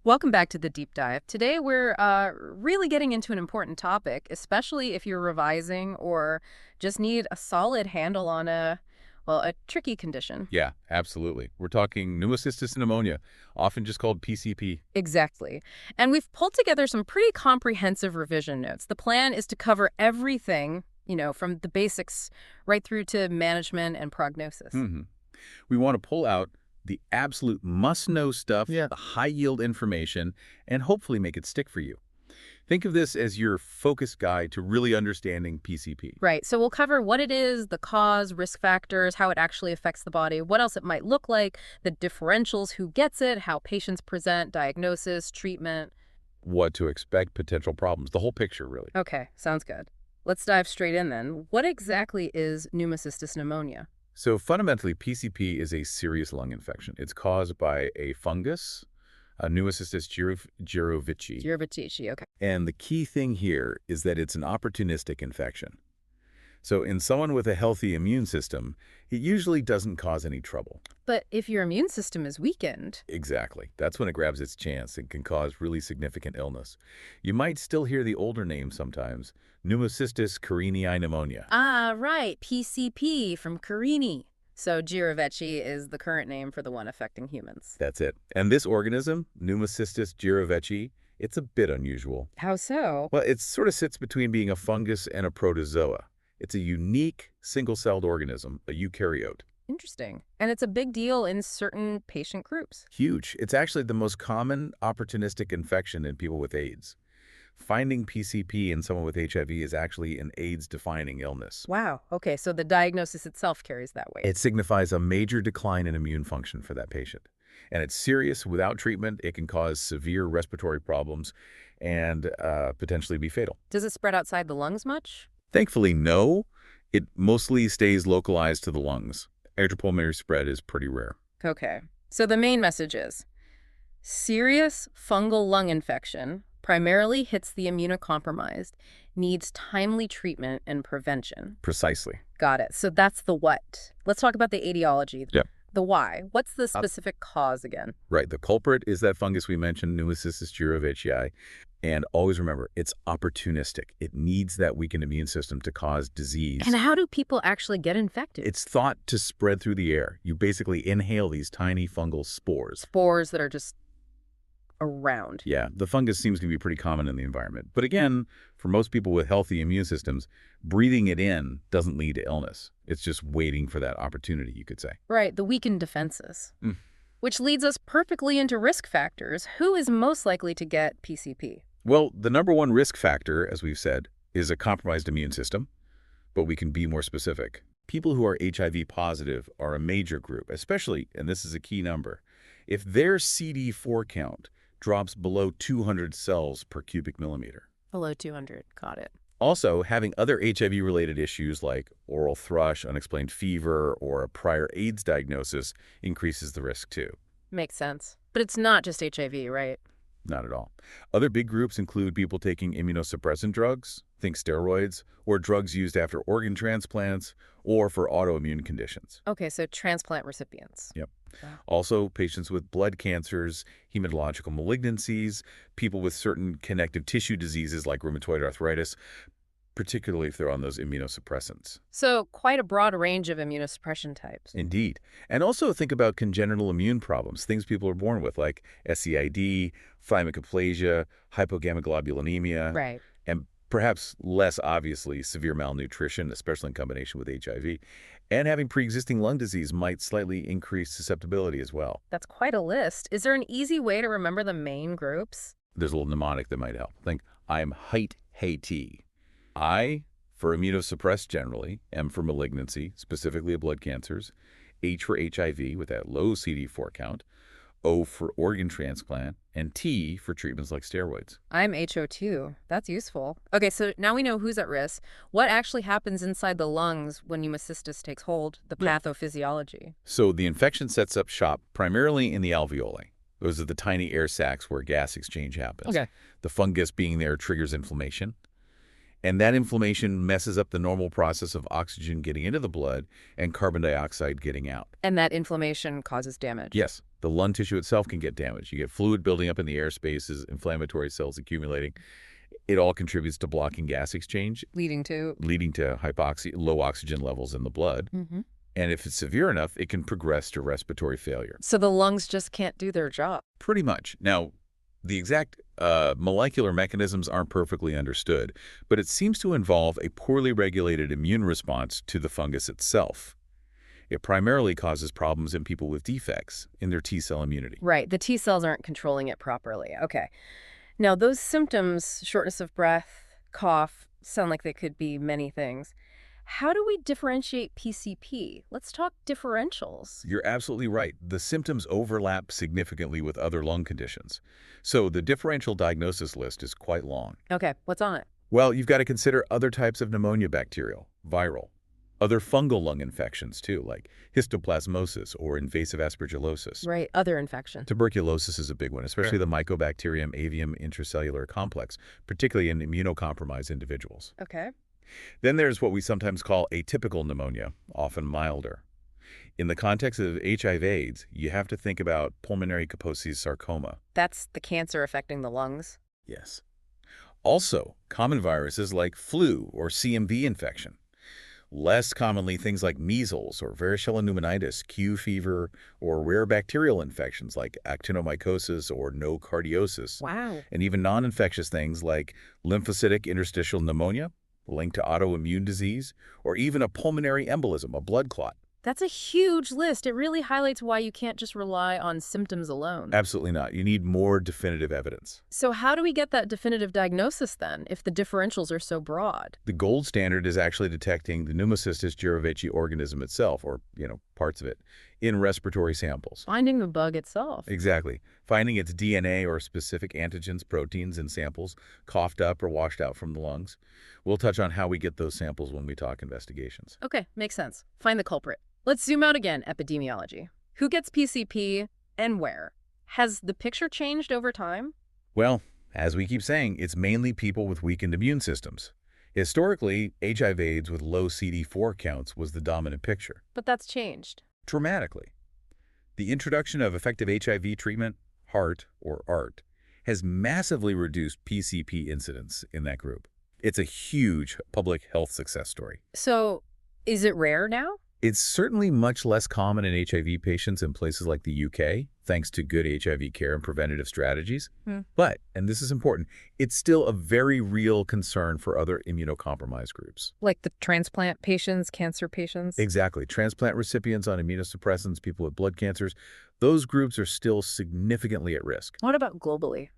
Welcome back to the deep dive. Today we're really getting into an important topic, especially if you're revising or just need a solid handle on a tricky condition. Yeah, absolutely. We're talking Pneumocystis Pneumonia, often just called PCP. Exactly. And we've pulled together some pretty comprehensive revision notes. The plan is to cover everything, from the basics right through to management and prognosis. We want to pull out the absolute must-know stuff, Yeah. the high-yield information, and hopefully make it stick for you. Think of this as your focus guide to really understanding PCP. Right. So we'll cover what it is, the cause, risk factors, how it actually affects the body, what else it might look like, the differentials, who gets it, how patients present, diagnosis, treatment. What to expect, potential problems, the whole picture, really. Okay, sounds good. Let's dive straight in then. What exactly is pneumocystis pneumonia? So fundamentally, PCP is a serious lung infection. It's caused by a fungus, a Pneumocystis jirovecii. Jirovecii, okay. And the key thing here is that it's an opportunistic infection. So in someone with a healthy immune system, it usually doesn't cause any trouble. But if your immune system is weakened... Exactly. That's when it grabs its chance and can cause really significant illness. You might still hear the older name sometimes, Pneumocystis pneumonia. Ah, right, PCP from Carini. So jirovecii is the current name for the one affecting humans. That's it. And this organism, Pneumocystis jirovecii, it's a bit unusual. How so? Well, it sort of sits between being a fungus and a protozoa. It's a unique single-celled organism, a eukaryote. Interesting. And it's a big deal in certain patient groups. Huge. It's actually the most common opportunistic infection in people with AIDS. Finding PCP in someone with HIV is actually an AIDS-defining illness. Wow. Okay, so the diagnosis itself carries that weight. It signifies a major decline in immune function for that patient. And it's serious. Without treatment, it can cause severe respiratory problems and potentially be fatal. Does it spread outside the lungs much? Thankfully, no. It mostly stays localized to the lungs. Extrapulmonary spread is pretty rare. Okay. So the main message is, serious fungal lung infection primarily hits the immunocompromised, needs timely treatment and prevention. Precisely. Got it. So that's the what. Let's talk about the etiology. Yeah. The why. What's the specific cause again? Right. The culprit is that fungus we mentioned, Pneumocystis jirovecii. And always remember, it's opportunistic. It needs that weakened immune system to cause disease. And how do people actually get infected? It's thought to spread through the air. You basically inhale these tiny fungal spores. Spores that are just around. Yeah, the fungus seems to be pretty common in the environment. But again, for most people with healthy immune systems, breathing it in doesn't lead to illness. It's just waiting for that opportunity, you could say. Right, the weakened defenses. Which leads us perfectly into risk factors. Who is most likely to get PCP? Well, the number one risk factor, as we've said, is a compromised immune system. But we can be more specific. People who are HIV positive are a major group, especially, and this is a key number, if their CD4 count drops below 200 cells per cubic millimeter. Below 200. Got it. Also, having other HIV-related issues like oral thrush, unexplained fever, or a prior AIDS diagnosis increases the risk too. Makes sense. But it's not just HIV, right? Not at all. Other big groups include people taking immunosuppressant drugs, think steroids, or drugs used after organ transplants or for autoimmune conditions. Okay, so transplant recipients. Yep. Wow. Also, patients with blood cancers, hematological malignancies, people with certain connective tissue diseases like rheumatoid arthritis, particularly if they're on those immunosuppressants. So quite a broad range of immunosuppression types. Indeed. And also think about congenital immune problems, things people are born with like SCID, thymic aplasia, hypogammaglobulinemia, Right. and perhaps less obviously severe malnutrition, especially in combination with HIV. And having pre-existing lung disease might slightly increase susceptibility as well. That's quite a list. Is there an easy way to remember the main groups? There's a little mnemonic that might help. Think, I'm H.O.M.I.E.S. I for immunosuppressed generally, M for malignancy, specifically of blood cancers, H for HIV with that low CD4 count, O for organ transplant, and T for treatments like steroids. I'm HO2. That's useful. Okay, so now we know who's at risk. What actually happens inside the lungs when pneumocystis takes hold, the pathophysiology? So the infection sets up shop primarily in the alveoli. Those are the tiny air sacs where gas exchange happens. Okay. The fungus being there triggers inflammation. And that inflammation messes up the normal process of oxygen getting into the blood and carbon dioxide getting out. And that inflammation causes damage. Yes, the lung tissue itself can get damaged. You get fluid building up in the air spaces, inflammatory cells accumulating. It all contributes to blocking gas exchange, Leading to... low oxygen levels in the blood. Mm-hmm. And if it's severe enough, it can progress to respiratory failure. So the lungs just can't do their job. Pretty much. Now, the exact molecular mechanisms aren't perfectly understood, but it seems to involve a poorly regulated immune response to the fungus itself. It primarily causes problems in people with defects in their T-cell immunity. Right. The T cells aren't controlling it properly. Okay. Now, those symptoms, shortness of breath, cough, sound like they could be many things. How do we differentiate PCP? Let's talk differentials. You're absolutely right. The symptoms overlap significantly with other lung conditions. So the differential diagnosis list is quite long. Okay, what's on it? Well, you've got to consider other types of pneumonia, bacterial, viral, other fungal lung infections too, like histoplasmosis or invasive aspergillosis. Right, other infections. Tuberculosis is a big one, especially the Mycobacterium avium intracellular complex, particularly in immunocompromised individuals. Okay. Then there's what we sometimes call atypical pneumonia, often milder. In the context of HIV/AIDS, you have to think about pulmonary Kaposi's sarcoma. That's the cancer affecting the lungs. Yes. Also, common viruses like flu or CMV infection. Less commonly, things like measles or varicella pneumonitis, Q fever, or rare bacterial infections like actinomycosis or nocardiosis. Wow. And even non-infectious things like lymphocytic interstitial pneumonia, linked to autoimmune disease, or even a pulmonary embolism, a blood clot. That's a huge list. It really highlights why you can't just rely on symptoms alone. Absolutely not. You need more definitive evidence. So how do we get that definitive diagnosis then, if the differentials are so broad? The gold standard is actually detecting the Pneumocystis jirovecii organism itself, or, parts of it, in respiratory samples. Finding the bug itself. Exactly. Finding its DNA or specific antigens, proteins in samples, coughed up or washed out from the lungs. We'll touch on how we get those samples when we talk investigations. Okay, makes sense. Find the culprit. Let's zoom out again, epidemiology. Who gets PCP and where? Has the picture changed over time? Well, as we keep saying, it's mainly people with weakened immune systems. Historically, HIV/AIDS with low CD4 counts was the dominant picture. But that's changed. Dramatically. The introduction of effective HIV treatment, HAART or ART, has massively reduced PCP incidence in that group. It's a huge public health success story. So, is it rare now? It's certainly much less common in HIV patients in places like the UK, thanks to good HIV care and preventative strategies. But, and this is important, it's still a very real concern for other immunocompromised groups. Like the transplant patients, cancer patients? Exactly. Transplant recipients on immunosuppressants, people with blood cancers, those groups are still significantly at risk. What about globally?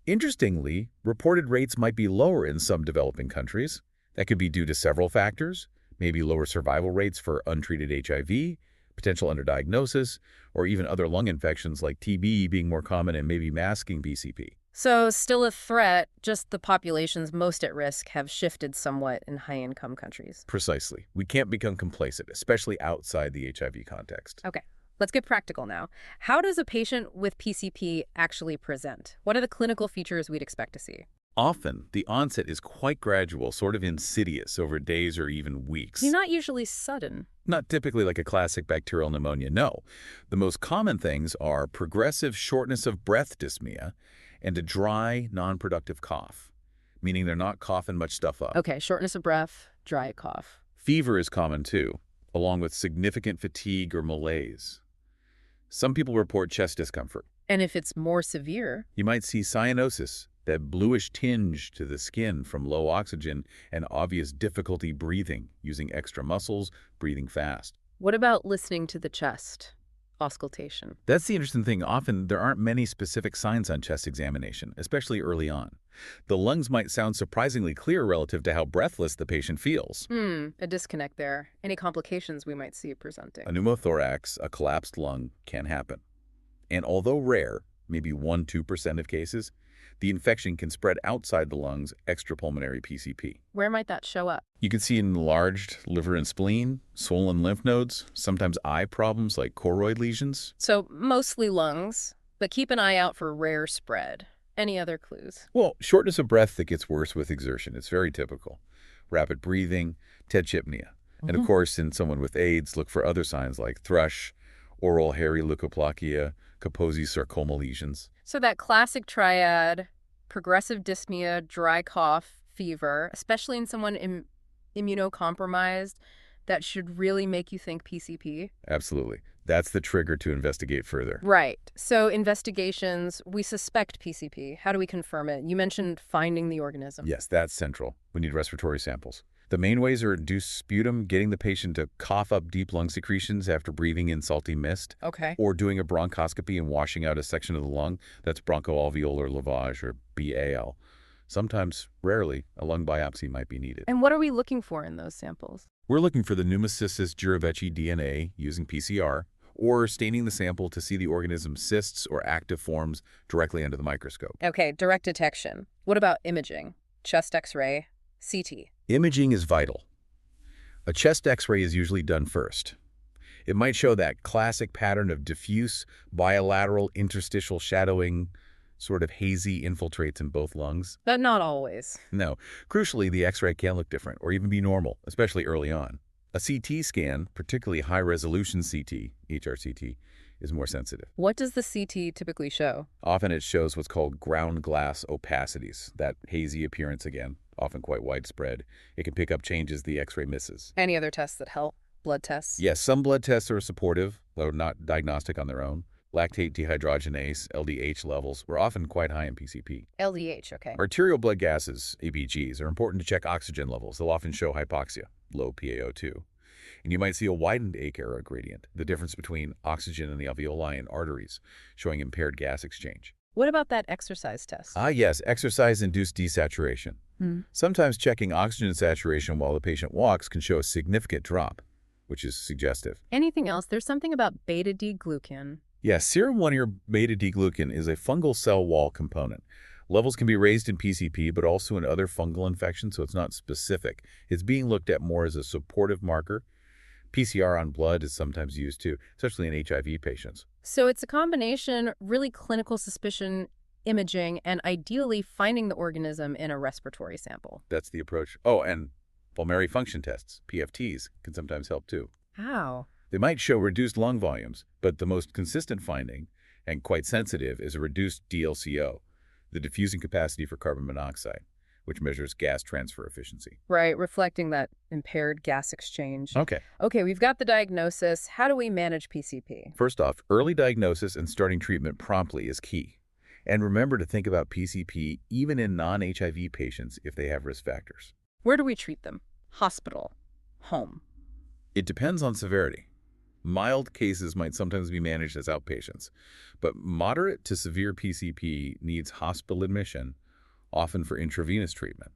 Interestingly, reported rates might be lower in some developing countries. That could be due to several factors. Maybe lower survival rates for untreated HIV, potential underdiagnosis, or even other lung infections like TB being more common and maybe masking PCP. So still a threat, just the populations most at risk have shifted somewhat in high-income countries. Precisely. We can't become complacent, especially outside the HIV context. Okay, let's get practical now. How does a patient with PCP actually present? What are the clinical features we'd expect to see? Often, the onset is quite gradual, sort of insidious over days or even weeks. It's not usually sudden. Not typically like a classic bacterial pneumonia, no. The most common things are progressive shortness of breath dyspnea and a dry, non-productive cough, meaning they're not coughing much stuff up. Okay, shortness of breath, dry cough. Fever is common too, along with significant fatigue or malaise. Some people report chest discomfort. And if it's more severe? You might see cyanosis, that bluish tinge to the skin from low oxygen and obvious difficulty breathing, using extra muscles, breathing fast. What about listening to the chest? Auscultation. That's the interesting thing. Often, there aren't many specific signs on chest examination, especially early on. The lungs might sound surprisingly clear relative to how breathless the patient feels. A disconnect there. Any complications we might see presenting? A pneumothorax, a collapsed lung, can happen. And although rare, maybe 1–2% of cases, the infection can spread outside the lungs, extrapulmonary PCP. Where might that show up? You can see enlarged liver and spleen, swollen lymph nodes, sometimes eye problems like choroid lesions. So mostly lungs, but keep an eye out for rare spread. Any other clues? Well, shortness of breath that gets worse with exertion. It's very typical. Rapid breathing, tachypnea. And of Mhm. course, in someone with AIDS, look for other signs like thrush, oral hairy leukoplakia, Kaposi sarcoma lesions. So that classic triad, progressive dyspnea, dry cough, fever, especially in someone immunocompromised, that should really make you think PCP. Absolutely. That's the trigger to investigate further. Right. So investigations, we suspect PCP. How do we confirm it? You mentioned finding the organism. Yes, that's central. We need respiratory samples. The main ways are induced sputum, getting the patient to cough up deep lung secretions after breathing in salty mist, Okay. or doing a bronchoscopy and washing out a section of the lung. That's bronchoalveolar lavage, or BAL. Sometimes, rarely, a lung biopsy might be needed. And what are we looking for in those samples? We're looking for the Pneumocystis jirovecii DNA using PCR, or staining the sample to see the organism's cysts or active forms directly under the microscope. Okay, direct detection. What about imaging? Chest X-ray, CT. Imaging is vital. A chest X-ray is usually done first. It might show that classic pattern of diffuse, bilateral, interstitial shadowing, sort of hazy infiltrates in both lungs. But not always. No, crucially, the X-ray can look different or even be normal, especially early on. A CT scan, particularly high-resolution CT, HRCT, is more sensitive. What does the CT typically show? Often it shows what's called ground glass opacities, that hazy appearance again, often quite widespread. It can pick up changes the X-ray misses. Any other tests that help? Blood tests? Yes, some blood tests are supportive, though not diagnostic on their own. Lactate dehydrogenase, LDH levels, were often quite high in PCP. LDH, okay. Arterial blood gases, ABGs, are important to check oxygen levels. They'll often show hypoxia, low PaO2. And you might see a widened Ake-era gradient, the difference between oxygen in the alveoli and arteries, showing impaired gas exchange. What about that exercise test? Yes, exercise-induced desaturation. Sometimes checking oxygen saturation while the patient walks can show a significant drop, which is suggestive. Anything else? There's something about beta-D-glucan. Yes, serum 1-year beta-D-glucan is a fungal cell wall component. Levels can be raised in PCP, but also in other fungal infections, so it's not specific. It's being looked at more as a supportive marker. PCR on blood is sometimes used too, especially in HIV patients. So it's a combination, really clinical suspicion, imaging, and ideally finding the organism in a respiratory sample. That's the approach. Oh, and pulmonary function tests, PFTs, can sometimes help too. How? They might show reduced lung volumes, but the most consistent finding, and quite sensitive, is a reduced DLCO, the diffusing capacity for carbon monoxide, which measures gas transfer efficiency. Right, reflecting that impaired gas exchange. Okay. Okay, we've got the diagnosis. How do we manage PCP? First off, early diagnosis and starting treatment promptly is key. And remember to think about PCP even in non-HIV patients if they have risk factors. Where do we treat them? Hospital? Home? It depends on severity. Mild cases might sometimes be managed as outpatients, but moderate to severe PCP needs hospital admission, often for intravenous treatment.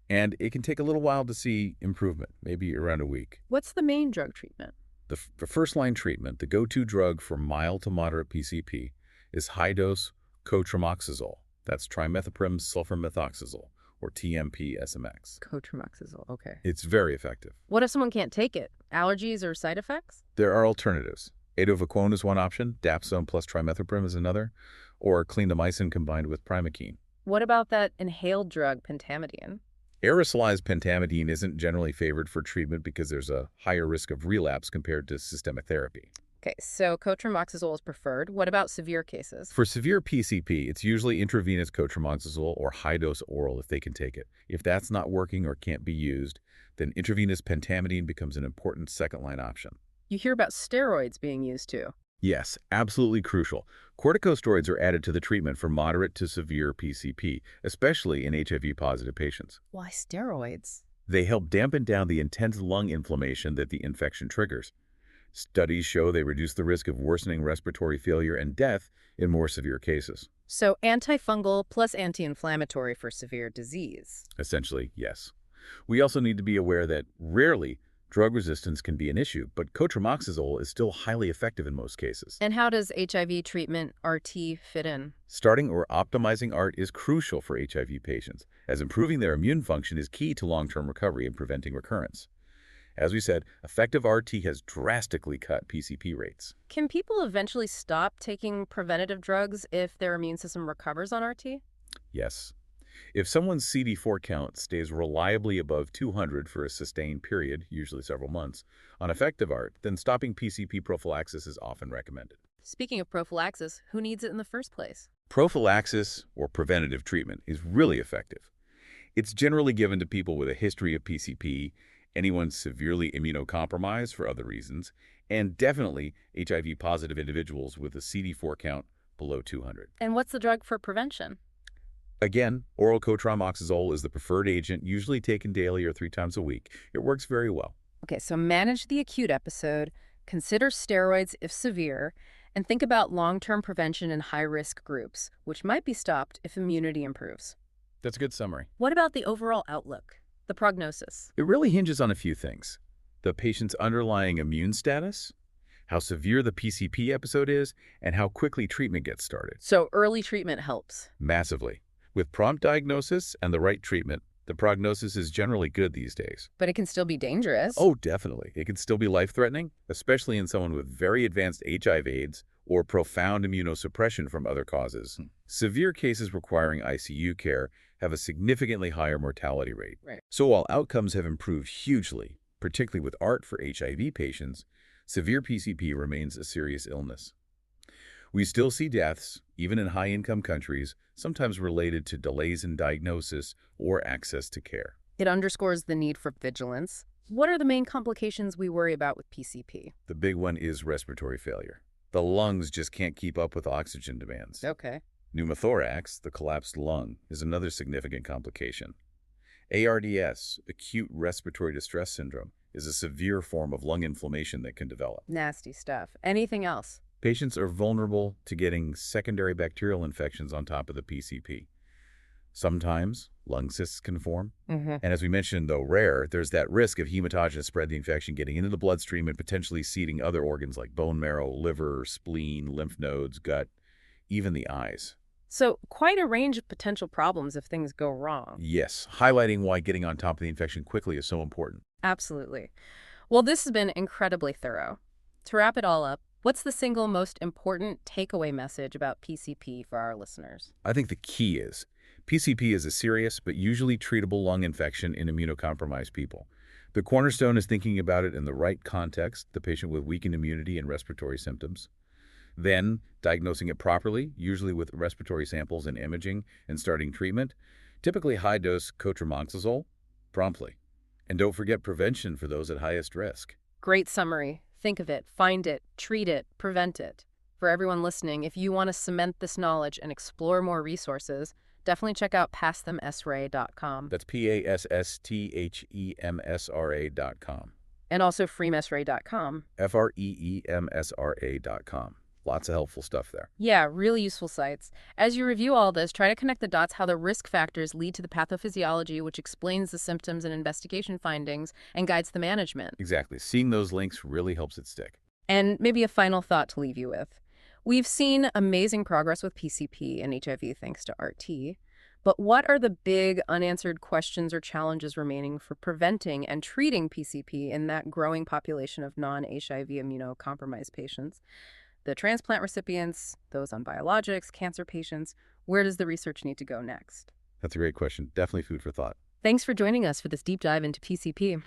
And it can take a little while to see improvement, maybe around a week. What's the main drug treatment? The first-line treatment, the go-to drug for mild to moderate PCP, is high-dose cotrimoxazole. That's trimethoprim sulfamethoxazole, or TMP-SMX. Cotrimoxazole, okay. It's very effective. What if someone can't take it? Allergies or side effects? There are alternatives. Atovaquone is one option, dapsone plus trimethoprim is another, or clindamycin combined with primaquine. What about that inhaled drug, pentamidine? Aerosolized pentamidine isn't generally favored for treatment because there's a higher risk of relapse compared to systemic therapy. Okay, so cotrimoxazole is preferred. What about severe cases? For severe PCP, it's usually intravenous cotrimoxazole or high-dose oral if they can take it. If that's not working or can't be used, then intravenous pentamidine becomes an important second-line option. You hear about steroids being used too. Yes, absolutely crucial. Corticosteroids are added to the treatment for moderate to severe PCP, especially in HIV-positive patients. Why steroids? They help dampen down the intense lung inflammation that the infection triggers. Studies show they reduce the risk of worsening respiratory failure and death in more severe cases. So antifungal plus anti-inflammatory for severe disease. Essentially, yes. We also need to be aware that rarely drug resistance can be an issue, but cotrimoxazole is still highly effective in most cases. And how does HIV treatment RT fit in? Starting or optimizing ART is crucial for HIV patients, as improving their immune function is key to long-term recovery and preventing recurrence. As we said, effective RT has drastically cut PCP rates. Can people eventually stop taking preventative drugs if their immune system recovers on RT? Yes. If someone's CD4 count stays reliably above 200 for a sustained period, usually several months, on effective ART, then stopping PCP prophylaxis is often recommended. Speaking of prophylaxis, who needs it in the first place? Prophylaxis, or preventative treatment, is really effective. It's generally given to people with a history of PCP, anyone severely immunocompromised for other reasons, and definitely HIV-positive individuals with a CD4 count below 200. And what's the drug for prevention? Again, oral cotrimoxazole is the preferred agent, usually taken daily or 3 times a week. It works very well. Okay, so manage the acute episode, consider steroids if severe, and think about long-term prevention in high-risk groups, which might be stopped if immunity improves. That's a good summary. What about the overall outlook, the prognosis? It really hinges on a few things: the patient's underlying immune status, how severe the PCP episode is, and how quickly treatment gets started. So early treatment helps. Massively. With prompt diagnosis and the right treatment, the prognosis is generally good these days. But it can still be dangerous. Oh, definitely. It can still be life-threatening, especially in someone with very advanced HIV/AIDS or profound immunosuppression from other causes. Severe cases requiring ICU care have a significantly higher mortality rate. Right. So while outcomes have improved hugely, particularly with ART for HIV patients, severe PCP remains a serious illness. We still see deaths, even in high-income countries, sometimes related to delays in diagnosis or access to care. It underscores the need for vigilance. What are the main complications we worry about with PCP? The big one is respiratory failure. The lungs just can't keep up with oxygen demands. Okay. Pneumothorax, the collapsed lung, is another significant complication. ARDS, acute respiratory distress syndrome, is a severe form of lung inflammation that can develop. Nasty stuff. Anything else? Patients are vulnerable to getting secondary bacterial infections on top of the PCP. Sometimes lung cysts can form. And as we mentioned, though rare, there's that risk of hematogenous spread the infection getting into the bloodstream and potentially seeding other organs like bone marrow, liver, spleen, lymph nodes, gut, even the eyes. So quite a range of potential problems if things go wrong. Yes, highlighting why getting on top of the infection quickly is so important. Absolutely. Well, this has been incredibly thorough. To wrap it all up, what's the single most important takeaway message about PCP for our listeners? I think the key is PCP is a serious but usually treatable lung infection in immunocompromised people. The cornerstone is thinking about it in the right context, the patient with weakened immunity and respiratory symptoms. Then, diagnosing it properly, usually with respiratory samples and imaging, and starting treatment, typically high-dose cotrimoxazole, promptly. And don't forget prevention for those at highest risk. Great summary. Think of it, find it, treat it, prevent it. For everyone listening, if you want to cement this knowledge and explore more resources, definitely check out passthemsra.com. That's PASSTHEMSRA.com. And also freemsra.com. FREEMSRA.com. Lots of helpful stuff there. Yeah, really useful sites. As you review all this, try to connect the dots how the risk factors lead to the pathophysiology, which explains the symptoms and investigation findings and guides the management. Exactly. Seeing those links really helps it stick. And maybe a final thought to leave you with. We've seen amazing progress with PCP and HIV thanks to RT. But what are the big unanswered questions or challenges remaining for preventing and treating PCP in that growing population of non-HIV immunocompromised patients? The transplant recipients, those on biologics, cancer patients, where does the research need to go next? That's a great question. Definitely food for thought. Thanks for joining us for this deep dive into PCP.